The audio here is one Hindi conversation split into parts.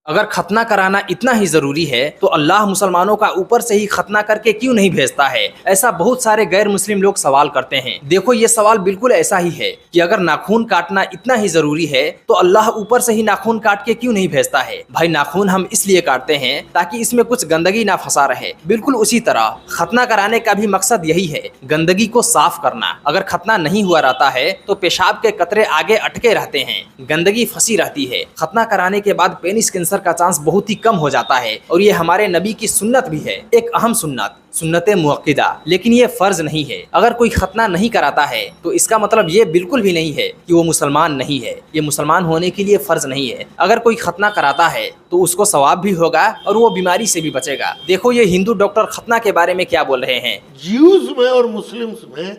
अगर खतना कराना इतना ही जरूरी है तो अल्लाह मुसलमानों का ऊपर से ही खतना करके क्यों नहीं भेजता है? ऐसा बहुत सारे गैर मुस्लिम लोग सवाल करते हैं। देखो, ये सवाल बिल्कुल ऐसा ही है कि अगर नाखून काटना इतना ही जरूरी है तो अल्लाह ऊपर से ही नाखून काट के क्यों नहीं भेजता है? भाई, नाखून हम इसलिए काटते हैं ताकि इसमें कुछ गंदगी ना फंसा रहे। बिल्कुल उसी तरह खतना कराने का भी मकसद यही है, गंदगी को साफ करना। अगर खतना नहीं हुआ रहता है तो पेशाब के कतरे आगे अटके रहते हैं, गंदगी फंसी रहती है। खतना कराने के बाद पेनिस कैंसर का चांस बहुत ही कम हो जाता है और ये हमारे नबी की सुन्नत भी है, एक अहम सुन्नत, सुन्नत मुअक्किदा। लेकिन ये फर्ज नहीं है। अगर कोई खतना नहीं कराता है तो इसका मतलब ये बिल्कुल भी नहीं है कि वो मुसलमान नहीं है। ये मुसलमान होने के लिए फर्ज नहीं है। अगर कोई खतना कराता है तो उसको सवाब भी होगा और वो बीमारी से भी बचेगा। देखो, ये हिंदू डॉक्टर खतना के बारे में क्या बोल रहे हैं। ज्यूज में और मुस्लिम्स में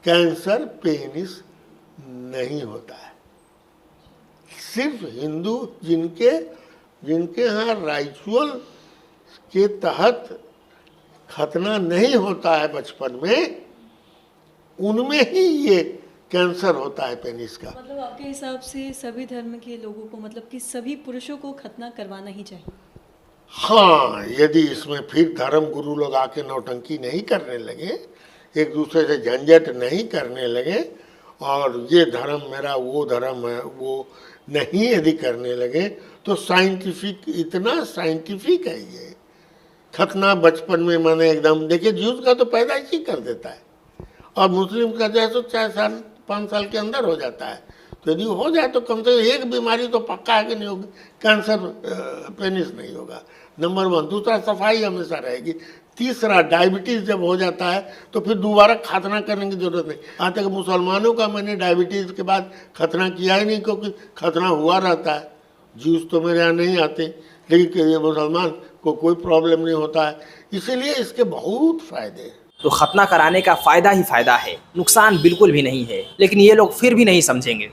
कैंसर पेनिस नहीं होता है। सिर्फ हिंदू जिनके यहाँ राइचुअल के तहत खतना नहीं होता है बचपन में, उनमें ही ये कैंसर होता है पेनिस का। मतलब आपके हिसाब से सभी धर्म के लोगों को, मतलब कि सभी पुरुषों को खतना करवाना ही चाहिए? हाँ, यदि इसमें फिर धर्म गुरु लोग आके नौटंकी नहीं करने लगे, एक दूसरे से झंझट नहीं करने लगे और ये धर्म मेरा वो धर्म है वो नहीं यदि करने लगे तो साइंटिफिक, इतना साइंटिफिक है ये खतना बचपन में। माने एकदम देखिए, ज्यूज का तो पैदाइश ही कर देता है और मुस्लिम का जो है तो 4 साल 5 साल के अंदर हो जाता है। तो यदि हो जाए तो कम से कम एक बीमारी तो पक्का है कि नहीं होगी, कैंसर पेनिस नहीं होगा, नंबर 1। दूसरा, सफाई हमेशा रहेगी। तीसरा, डायबिटीज़ जब हो जाता है तो फिर दोबारा खतना करने की जरूरत नहीं। आज तक मुसलमानों का मैंने डायबिटीज़ के बाद खतना किया ही नहीं, क्योंकि खतना हुआ रहता है। जूस तो मेरे यहाँ नहीं आते, लेकिन ये मुसलमान को कोई प्रॉब्लम नहीं होता है, इसीलिए इसके बहुत फ़ायदे हैं। तो खतना कराने का फायदा ही फायदा है, नुकसान बिल्कुल भी नहीं है। लेकिन ये लोग फिर भी नहीं समझेंगे।